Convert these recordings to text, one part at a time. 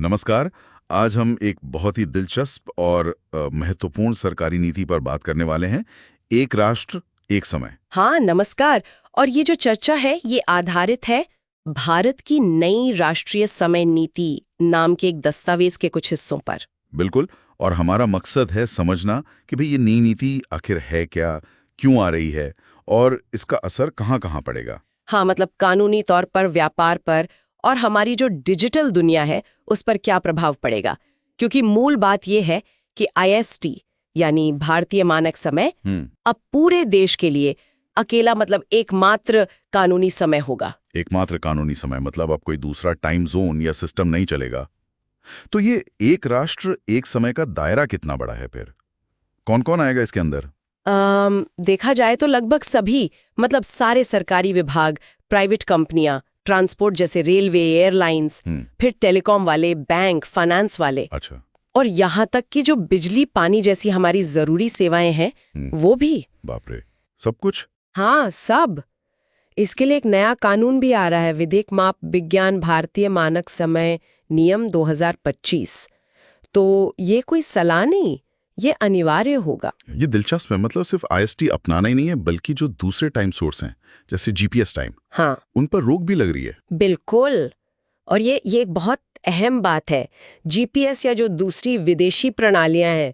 नमस्कार। आज हम एक बहुत ही दिलचस्प और महत्वपूर्ण सरकारी नीति पर बात करने वाले हैं। एक राष्ट्र एक समय। हाँ नमस्कार। और ये जो चर्चा है ये आधारित है भारत की नई राष्ट्रीय समय नीति नाम के एक दस्तावेज के कुछ हिस्सों पर। बिल्कुल। और हमारा मकसद है समझना कि भाई ये नई नीति आखिर है क्या, क्यों आ रही है और इसका असर कहाँ कहाँ पड़ेगा। हाँ मतलब कानूनी तौर पर, व्यापार पर और हमारी जो डिजिटल दुनिया है उस पर क्या प्रभाव पड़ेगा। क्योंकि मूल बात ये है कि IST यानी भारतीय मानक समय अब पूरे देश के लिए अकेला मतलब एकमात्र कानूनी समय होगा। एकमात्र कानूनी समय मतलब अब कोई दूसरा टाइम जोन या सिस्टम नहीं चलेगा। तो ये एक राष्ट्र एक समय का दायरा कितना बड़ा है फिर? कौन कौन आएगा इसके अंदर? देखा जाए तो लगभग सभी, मतलब सारे सरकारी विभाग, प्राइवेट कंपनियां, ट्रांसपोर्ट जैसे रेलवे, एयरलाइंस, फिर टेलीकॉम वाले, बैंक, फाइनेंस वाले। अच्छा। और यहाँ तक कि जो बिजली पानी जैसी हमारी जरूरी सेवाएं हैं वो भी। बाप रे, सब कुछ? हाँ सब। इसके लिए एक नया कानून भी आ रहा है, विधिक माप विज्ञान भारतीय मानक समय नियम 2025। तो ये कोई सलाह नहीं, ये अनिवार्य होगा। ये दिलचस्प है। मतलब सिर्फ IST अपनाना ही नहीं है बल्कि जो दूसरे टाइम सोर्स हैं जैसे GPS टाइम, हाँ उन पर रोक भी लग रही है। बिल्कुल। और ये एक बहुत अहम बात है। GPS या जो दूसरी विदेशी प्रणालियां हैं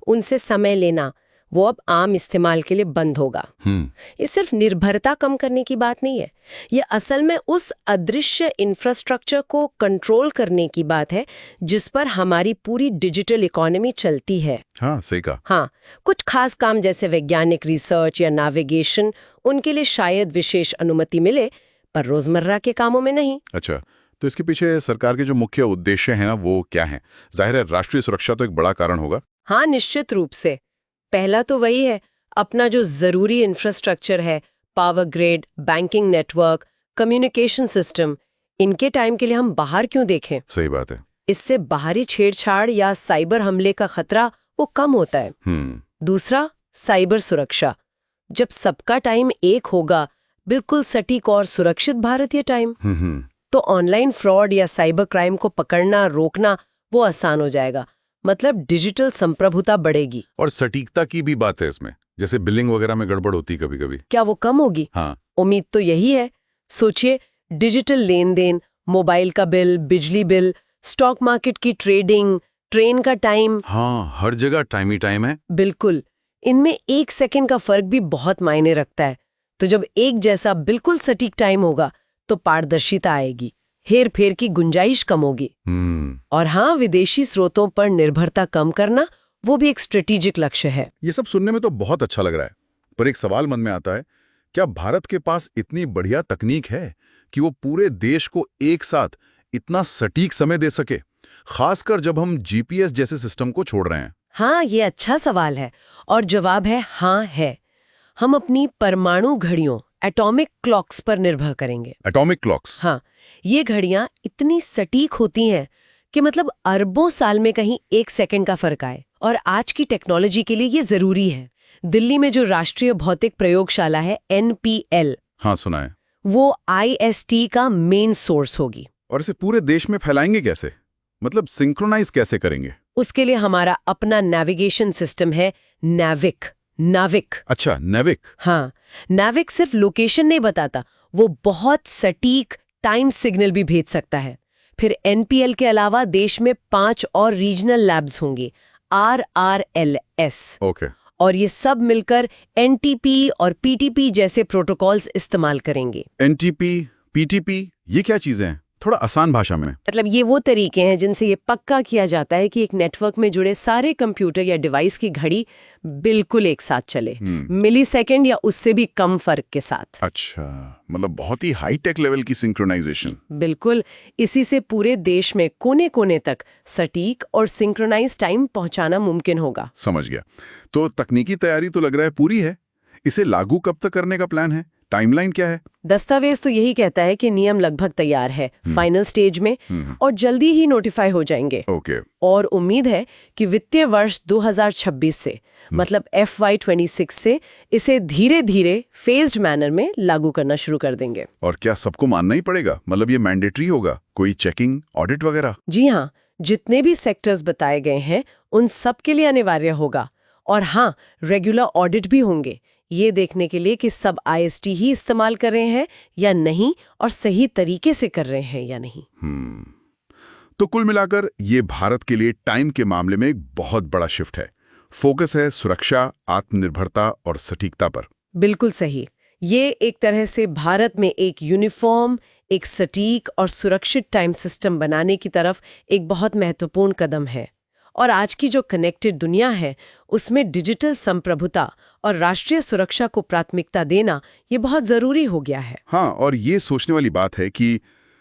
उनसे समय लेना वो अब आम इस्तेमाल के लिए बंद होगा। ये सिर्फ निर्भरता कम करने की बात नहीं है, ये असल में उस अदृश्य इंफ्रास्ट्रक्चर को कंट्रोल करने की बात है जिस पर हमारी पूरी डिजिटल इकोनॉमी चलती है। हाँ सही कहा। हाँ, कुछ खास काम जैसे वैज्ञानिक रिसर्च या नेविगेशन, उनके लिए शायद विशेष अनुमति मिले, पर रोजमर्रा के कामों में नहीं। अच्छा, तो इसके पीछे सरकार के जो मुख्य उद्देश्य हैं ना वो क्या हैं? जाहिर है राष्ट्रीय सुरक्षा तो एक बड़ा कारण होगा। हाँ निश्चित रूप से। पहला तो वही है, अपना जो जरूरी इंफ्रास्ट्रक्चर है, power grid, banking network, communication system, इनके टाइम के लिए हम बाहर क्यों देखें। सही बात है। इससे बाहरी छेड़छाड़ या साइबर हमले का खतरा वो कम होता है। दूसरा, साइबर सुरक्षा। जब सबका टाइम एक होगा, बिल्कुल सटीक और सुरक्षित भारतीय टाइम, तो ऑनलाइन फ्रॉड या साइबर क्राइम को पकड़ना, रोकना वो आसान हो जाएगा। मतलब डिजिटल संप्रभुता बढ़ेगी। और सटीकता की भी बात है इसमें, जैसे बिलिंग वगैरह में गड़बड़ होती कभी कभी, क्या वो कम होगी? हाँ। उम्मीद तो यही है। सोचिए, डिजिटल लेन देन, मोबाइल का बिल, बिजली बिल, स्टॉक मार्केट की ट्रेडिंग, ट्रेन का टाइम। हाँ, हर जगह टाइम ही टाइम है। बिल्कुल। इनमें 1 सेकंड का फर्क भी बहुत मायने रखता है। तो जब एक जैसा बिल्कुल सटीक टाइम होगा तो पारदर्शिता आएगी, हेर फेर की गुंजाइश कम होगी। और हाँ, विदेशी स्रोतों पर निर्भरता कम करना वो भी एक स्ट्रेटेजिक लक्ष्य है। ये सब सुनने में तो बहुत अच्छा लग रहा है, पर एक सवाल मन में आता है, क्या भारत के पास इतनी बढ़िया तकनीक है कि वो पूरे देश को एक साथ इतना सटीक समय दे सके, खासकर जब हम GPS जैसे सिस्टम को छोड़ रहे हैं? हाँ, ये अच्छा सवाल है और जवाब है हाँ है। हम अपनी परमाणु घड़ियों, एटॉमिक क्लॉक्स पर निर्भर करेंगे। Atomic clocks? हाँ, ये घड़ियां इतनी सटीक होती हैं कि मतलब अरबों साल में कहीं 1 सेकंड का फर्क आए, और आज की टेक्नोलॉजी के लिए ये जरूरी है। दिल्ली में जो राष्ट्रीय भौतिक प्रयोगशाला है NPL, हाँ सुना है, वो IST का मेन सोर्स होगी। और इसे पूरे देश में फैलाएंगे कैसे? मतलब सिंक्रोनाइज कैसे करेंगे? उसके लिए हमारा अपना नेविगेशन सिस्टम है, नाविक। अच्छा, नेविक। हाँ, नाविक सिर्फ लोकेशन नहीं बताता, वो बहुत सटीक टाइम सिग्नल भी भेज सकता है। फिर NPL के अलावा देश में 5 और रीजनल लैब्स होंगे, RRLS। ओके। और ये सब मिलकर NTP और PTP जैसे प्रोटोकॉल्स इस्तेमाल करेंगे। NTP, PTP, ये क्या चीजें हैं? थोड़ा आसान भाषा में। मतलब ये वो तरीके हैं जिनसे ये पक्का किया जाता है कि एक नेटवर्क में जुड़े सारे कंप्यूटर या डिवाइस की घड़ी बिल्कुल एक साथ चले, मिलीसेकंड या उससे भी कम फर्क के साथ। अच्छा, मतलब बहुत ही हाईटेक लेवल की सिंक्रोनाइजेशन। बिल्कुल। इसी से पूरे देश में कोने कोने तक सटीक और सिंक्रोनाइज टाइम पहुंचाना मुमकिन होगा। समझ गया। तो तकनीकी तैयारी तो लग रहा है पूरी है। इसे लागू कब तक करने का प्लान है? टाइमलाइन क्या है? दस्तावेज तो यही कहता है कि नियम लगभग तैयार है, फाइनल स्टेज में, और जल्दी ही नोटिफाई हो जाएंगे। ओके। और उम्मीद है कि वित्तीय वर्ष 2026 से, मतलब FY26 से इसे धीरे धीरे फेज्ड मैनर में लागू करना शुरू कर देंगे। और क्या सबको मानना ही पड़ेगा? मतलब ये मैंडेटरी होगा? कोई चेकिंग, ऑडिट वगैरह? जी हाँ, जितने भी सेक्टर्स बताए गए हैं उन सब के लिए अनिवार्य होगा। और हाँ, रेगुलर ऑडिट भी होंगे, ये देखने के लिए कि सब आईएसटी ही इस्तेमाल कर रहे हैं या नहीं और सही तरीके से कर रहे हैं या नहीं। तो कुल मिलाकर ये भारत के लिए टाइम के मामले में एक बहुत बड़ा शिफ्ट है। फोकस है सुरक्षा, आत्मनिर्भरता और सटीकता पर। बिल्कुल सही। ये एक तरह से भारत में एक यूनिफॉर्म, एक सटीक और सुरक्षित टाइम सिस्टम बनाने की तरफ एक बहुत महत्वपूर्ण कदम है। और आज की जो कनेक्टेड दुनिया है उसमें डिजिटल संप्रभुता और राष्ट्रीय सुरक्षा को प्राथमिकता देना ये बहुत जरूरी हो गया है। हाँ, और ये सोचने वाली बात है कि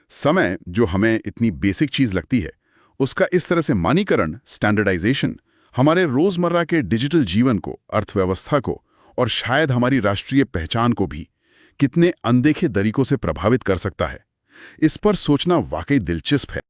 समय जो हमें इतनी बेसिक चीज लगती है, उसका इस तरह से मानीकरण, स्टैंडर्डाइजेशन हमारे रोजमर्रा के डिजिटल जीवन को, अर्थव्यवस्था को और शायद हमारी राष्ट्रीय पहचान को भी कितने अनदेखे तरीकों से प्रभावित कर सकता है। इस पर सोचना वाकई दिलचस्प है।